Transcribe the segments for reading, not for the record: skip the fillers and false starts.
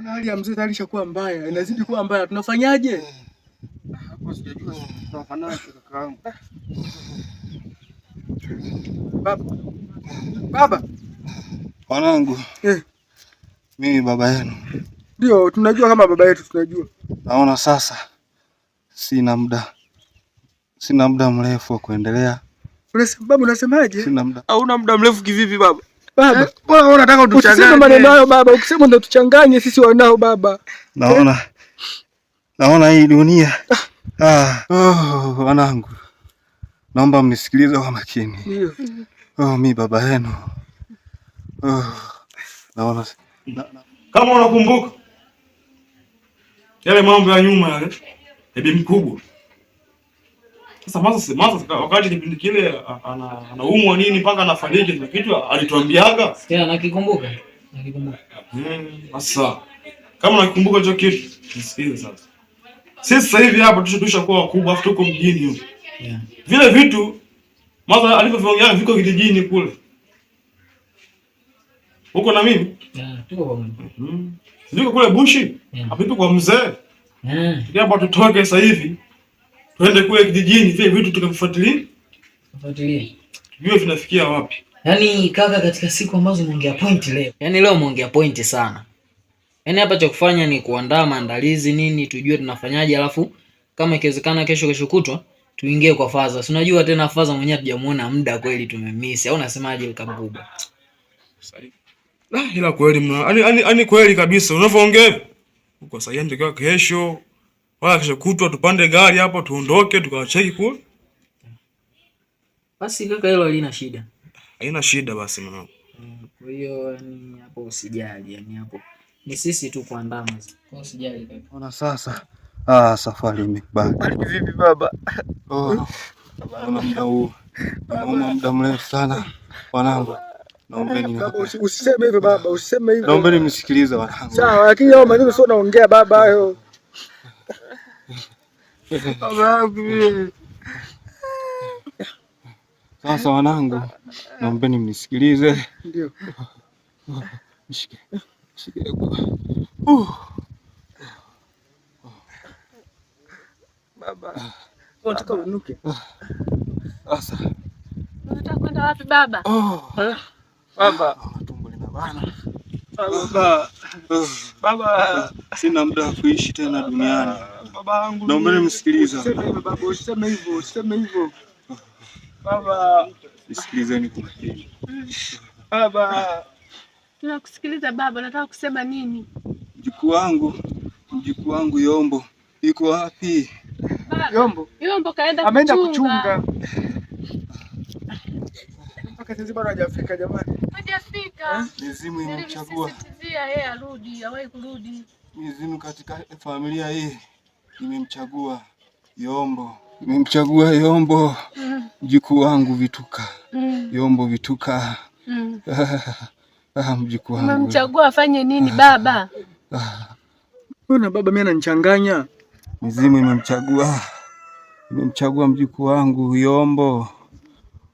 Hali ya mzee alishakuwa mbaya, inazidi kuwa mbaya. Tunafanyaje? Hapo sijajua tunafanyaje kakaangu. Baba. Wanangu. Mimi baba yenu. Ndio, tunajua kama baba yetu tunajua. Naona sasa sina muda mrefu wa kuendelea. Baba unasemaje? Sina muda. Hauna muda mrefu kivipi baba? Baba, mbona unataka utuchanganye? Usiseme maneno hayo baba, ukisema ndo tuchanganye sisi wanao baba. Naona hii dunia. Wanangu. Naomba mnisikilize kwa makini. Ndio. Mimi baba yenu. Naona kama unakumbuka yale mambo ya nyuma yale, bibi mkubwa. Sasa wakati kipindi kile anaumwa nini mpaka anafariki na kitu alituambiaga. Tena nakikumbuka. Sasa kama nakikumbuka hicho kitu, nisikize sasa. Sisi sasa hivi hapa tushakuwa wakubwa afu tuko mjini huko. Vile vitu mwanzo alivyoongea viko kijijini kule. Uko na mimi? Tuko pamoja. Sijui kule bushi? Hapo tuko kwa mzee. Hapa tutoke sasa hivi. Twende kule kijijini vile vitu tukavifuatilia. Tujue tunafikia wapi. Yaani kaka, katika siku ambazo umeongea point leo. Yaani leo umeongea point sana. Yaani hapa cha kufanya ni kuandaa maandalizi nini, tujue tunafanyaje, alafu kama ikiwezekana kesho kutwa tuingie kwa Faza. Si unajua tena Faza mwenyewe hatujamuona muda kweli, tumemiss. Au unasemaje Kabuba? Sahihi. Ila kweli ani kweli kabisa unavyoongea. Uko sahihi, ndio kesho wala kesho kutwa tupande gari hapo tuondoke tukawacheki kule. Basi kaka, hilo halina shida. Haina shida basi mwanangu. Kwa hiyo yani hapo usijali, yani hapo ni sisi tu kuandaa mazi. Kwa usijali kaka. Ona sasa. Safari imekubali. Bali vipi baba? Naona muda mrefu sana. Wanangu. Naombeni usiseme hivyo baba, usiseme hivyo. Naombeni msikilize wanangu. Sawa, lakini hao maneno sio naongea baba hayo. Sasa wanangu, naombeni mnisikilize. Ndio. Shike. Baba. Unataka unuke? Sasa. Unataka kwenda wapi baba? Baba. Tumbo linabana. Baba. Sina muda wa kuishi tena duniani. Babangu. Naombeni msikilize. Usiseme hivyo. Baba. Nisikilizeni kwa makini. Baba. Tunakusikiliza baba, unataka kusema nini? Mjukuu wangu Yombo yuko wapi? Yombo kaenda ameenda kuchunga. Mpaka sasa bado hajafika jamani. Hajafika. Mizimu imemchagua. Yeye arudi, hawahi kurudi. Mizimu katika familia hii imemchagua Yombo. Mjukuu wangu Vituka. Yombo Vituka. Mjukuu wangu. Umemchagua afanye nini baba? Mbona baba mimi ananichanganya? Mizimu imemchagua mjukuu wangu Yombo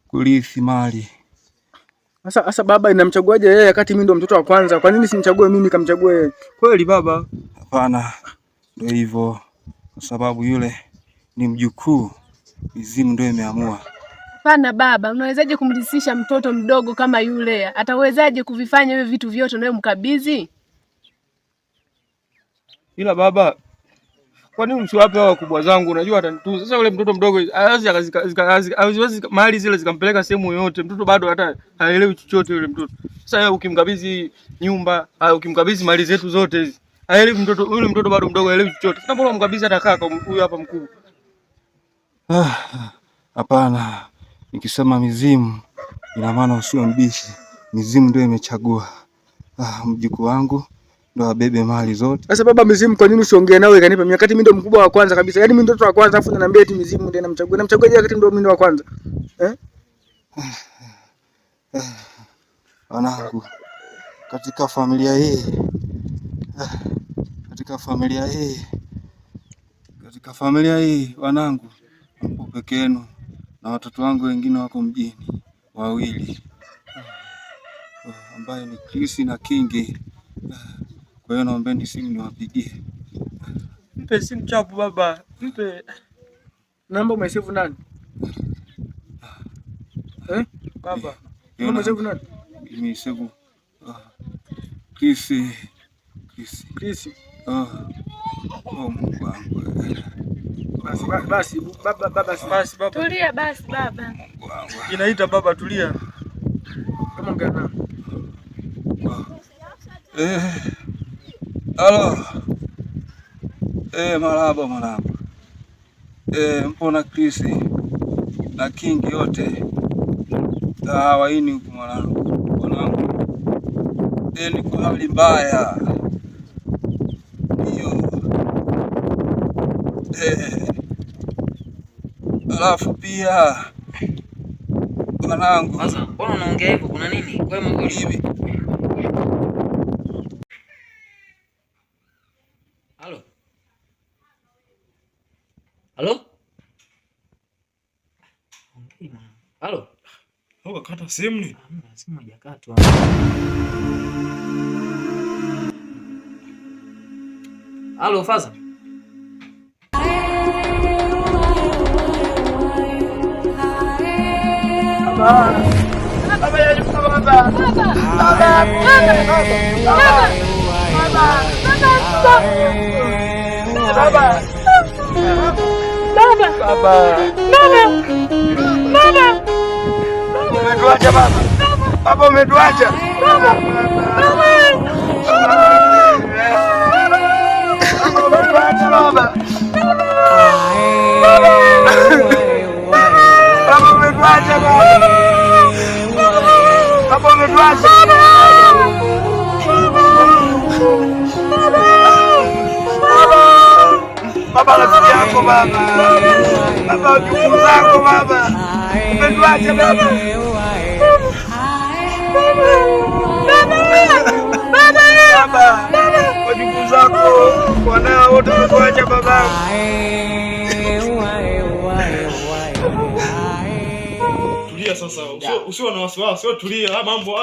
kurithi mali. Sasa baba inamchaguaje yeye wakati mimi ndo mtoto wa kwanza? Kwa nini simchague mimi kamchague yeye? Kweli baba? Hapana. Ndio hivyo. Kwa sababu yule ni mjukuu. Mizimu ndio imeamua. Hapana baba, unawezaje kumrithisha mtoto mdogo kama yule? Atawezaje kuvifanya hivi vitu vyote unayomkabidhi? Ila baba, kwa nini msiwape hao wakubwa zangu? Unajua atanitunza. Sasa yule mtoto mdogo hawezi mali zile zikampeleka sehemu yoyote. Mtoto bado hata haelewi chochote yule mtoto. Sasa wewe ukimkabidhi nyumba, au ukimkabidhi mali zetu zote hizi, haelewi mtoto. Yule mtoto bado mdogo, haelewi chochote. Sasa mbona umkabidhi hata kaka huyu hapa mkubwa? Hapana. Nikisema mizimu ina maana usio mbishi. Mizimu ndio imechagua mjukuu wangu ndo abebe mali zote. Sasa baba, mizimu kwa nini usiongee nawe ikanipa mimi wakati mimi ndo mkubwa wa kwanza kabisa? Yaani mimi ndo mtoto wa kwanza afu unaniambia eti mizimu ndio namchagua. Namchaguaje wakati ndo mimi ndo wa kwanza? Wanangu, katika familia hii wanangu, mpo peke yenu na watoto wangu wengine wako mjini wawili, ambaye ni Chris na Kingi. Kwa hiyo naombeni simu niwapigie. Mpe simu chapu baba. Mpe namba. Umesave nani? Baba. Umesave nani? Nimesave Chris. Mungu wangu. Basi baba. Tulia basi baba. Inaita baba, tulia. Kama ngana. Halo. Marahaba mwanangu. Mpona Chris na King yote. Waini huku mwanangu. Niko hali mbaya. Hiyo. Alafu pia mwanangu. Sasa mbona unaongea hivyo? Kuna nini? Kwema kweli hivi? Halo? Halo? Kata simu ni? Simu haijakatwa. Halo Faza? Umetuacha baba. Baba umetuacha. Baba. Umetuacha baba. Baba umetuacha baba. Baba umetuacha. Baba rafiki yako baba. Baba wajukuu zako baba. Umetuacha baba. Baba, wajukuu zako wanao wote umetuacha baba. Tulia sasa. Usiwe na wasiwasi. Tulia. Mambo.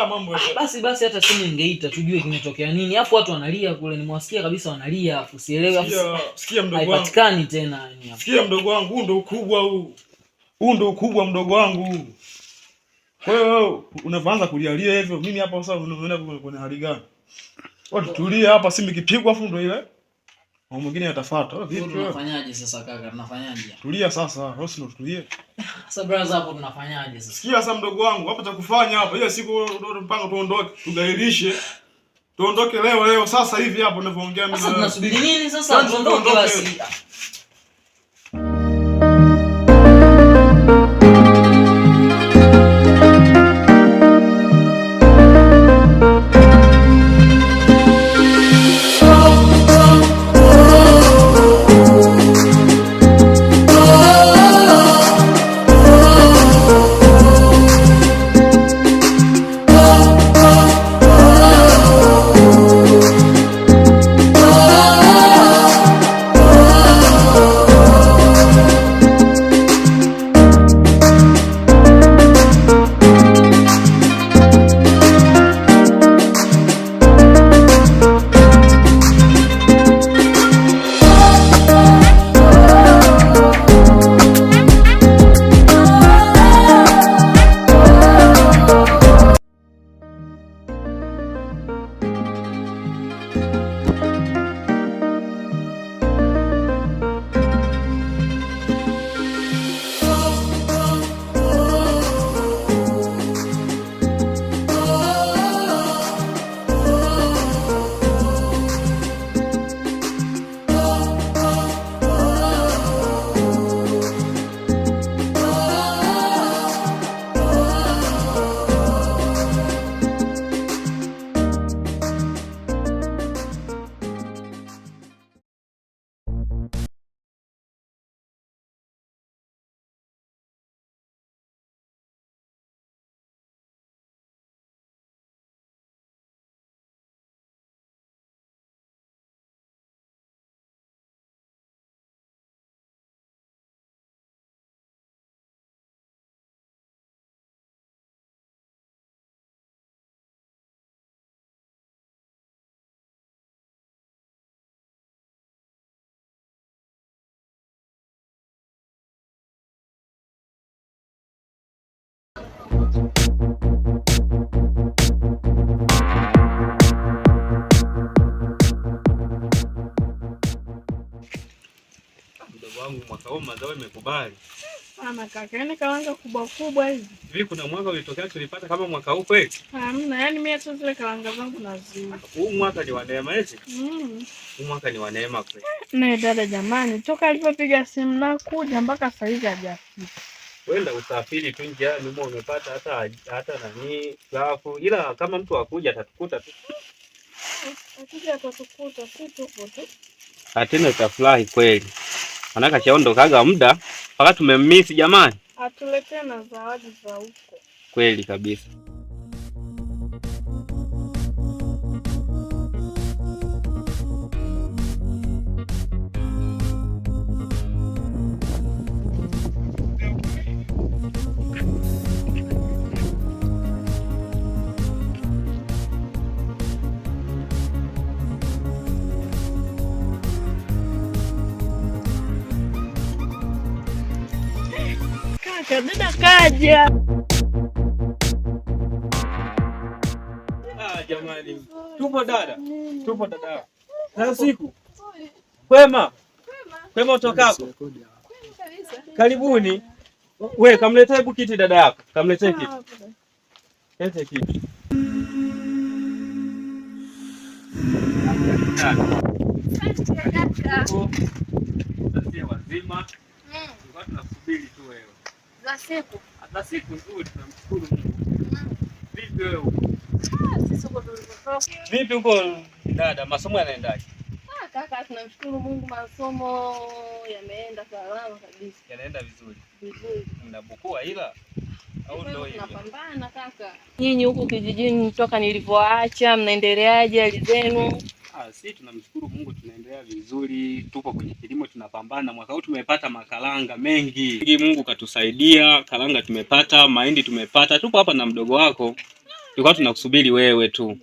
Basi hata simu ingeita tujue kimetokea nini. Hapo watu wanalia kule, nimewasikia kabisa wanalia, afu sielewi. Sikia mdogo wangu. Haipatikani tena yani hapo. Sikia mdogo wangu, huu ndo ukubwa huu. Huu ndo ukubwa mdogo wangu. Kwa hiyo unaanza kulialia hivyo. Mimi hapa sasa unaona kwenye hali gani? Watu tulia hapa, simu ikipigwa afu ndo ile. Au mwingine atafuata. Vipi tunafanyaje sasa kaka? Tunafanyaje? Tulia sasa. Rosi ndo tulie. Sasa brother hapo tunafanyaje sasa? Sikia sasa mdogo wangu, hapa cha kufanya hapa. Ile siku mpango tuondoke, tugairishe. Tuondoke leo sasa hivi hapo ninavyoongea mimi. Sasa tunasubiri nini sasa? Tuondoke basi. Mdogo wangu mwaka huu mazao imekubali. Mama kaka, yani karanga kubwa kubwa hivi. Hivi kuna mwaka ulitokea tulipata kama mwaka huu kweli? Hamna, yani mimi hata zile karanga zangu naziuza. Huu mwaka ni wa neema eti? Huu mwaka ni wa neema kweli. Na dada jamani, toka alipopiga simu na kuja mpaka sasa hivi hajafika. Wenda usafiri tu njiani umo umepata hata nani alafu ila kama mtu akuja atatukuta tu. Akija atatukuta si tupo tu. Atena utafurahi kweli. Manaka chaondokaga muda mpaka tumemmisi jamani. Atuletee na zawadi za huko. Kweli kabisa. Dada kaja. Jamani. Tupo dada. Tupo dada. Na siku. Kwema. Kwema utokako. Karibuni. We kamletee bukiti dada yako. Kamletee kitu. Lete kitu. Wazima. Tunasubiri tu wewe. Za siku nzuri tunamshukuru Mungu. Vipi wewe? Sisi huko tulikotoka. Vipi huko dada, masomo yanaendaje? Kaka, tunamshukuru Mungu, masomo yameenda salama kabisa. Yanaenda vizuri. Vizuri. Mnabukua ila au ndio hivyo? Tunapambana kaka. Nyinyi huko kijijini toka nilivyoacha mnaendeleaje hali zenu? Sisi tunamshukuru Mungu tunaendelea vizuri, tupo kwenye kilimo tunapambana. Mwaka huu tumepata makalanga mengi. Mungu katusaidia, kalanga tumepata, mahindi tumepata. Tupo hapa na mdogo wako. Tulikuwa tunakusubiri wewe tu.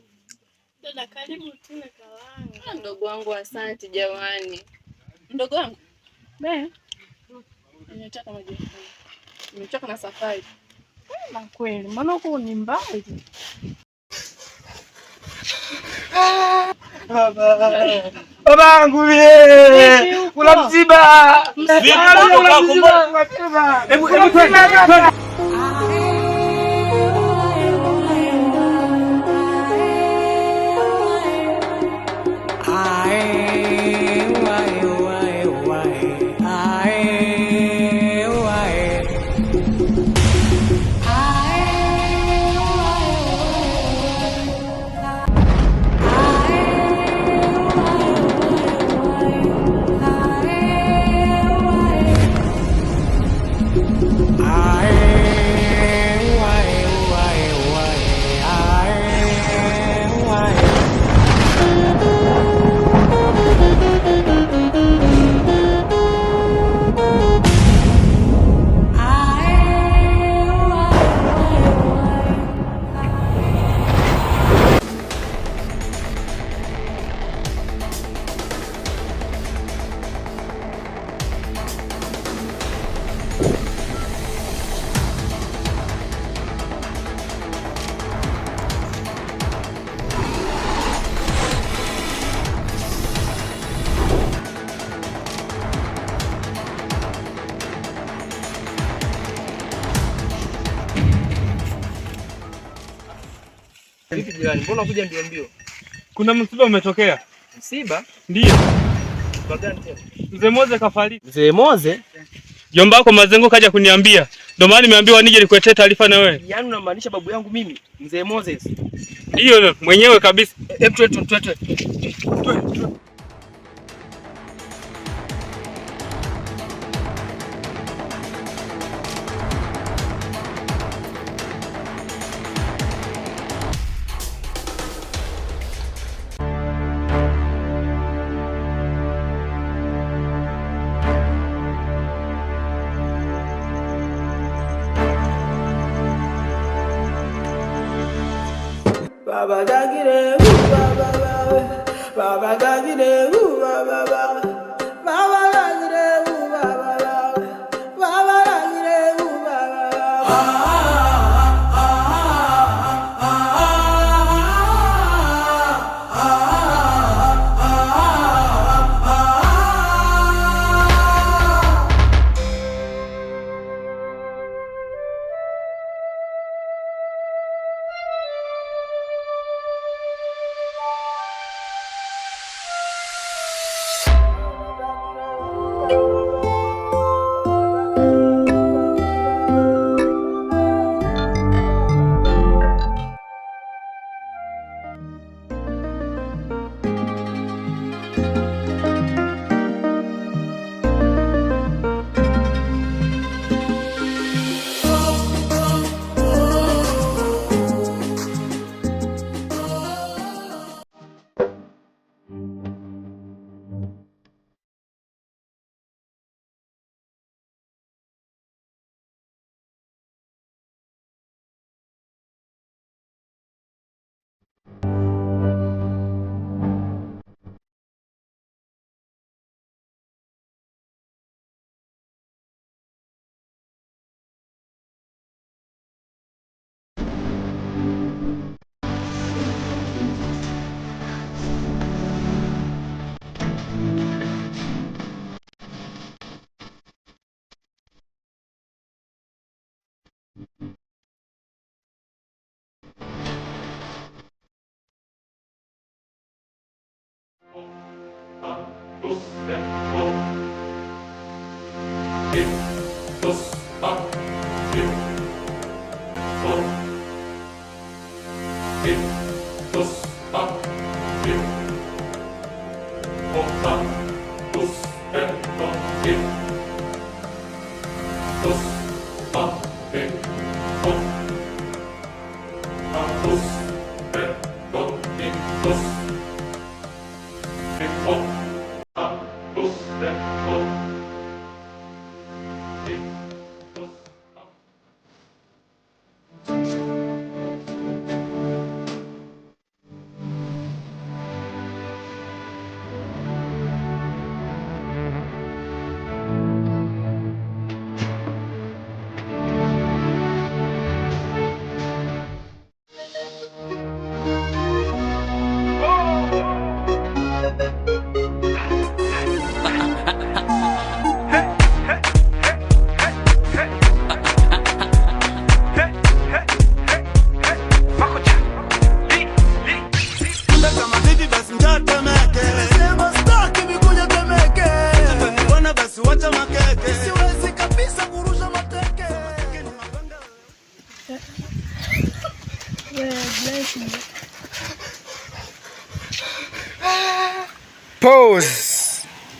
Dada karibu tuna kalanga. Mdogo wangu asante jamani. Mdogo wangu. Nimechoka maji. Nimechoka na safari. Na kweli, maana huko ni mbali. Babangu wewe. Kuna msiba. Hebu vipi jirani? Mbona unakuja mbio mbio? Kuna msiba umetokea. Msiba? Ndio. Bagani tena. Mzee Moze kafariki. Mzee Moze? Jomba wako Mazengo kaja kuniambia. Ndio maana nimeambiwa nije nikuletee taarifa na wewe. Yaani unamaanisha babu yangu mimi, Mzee Moses? Ndio mwenyewe kabisa. Hebu twende. Baba Dagire, Baba Dagire, Baba Dagire, Baba Dagire,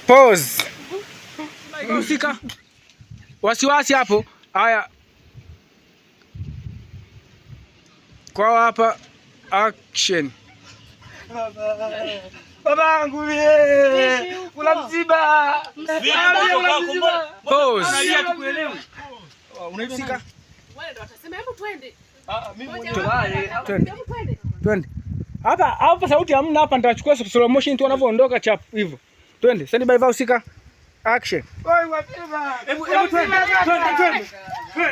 Pause. Usika. Wasiwasi hapo. Haya. Kwa hapa action. Babangu wewe. Kuna msiba. Pause. Analia tukuelewe. Unaisika? Wale ndo watasema hebu twende. Twende. Hapa sauti hamna hapa, nitachukua slow motion tu wanavyoondoka chap hivyo. Twende. Stand by, usika. Action. Oi wapema. Hebu twende.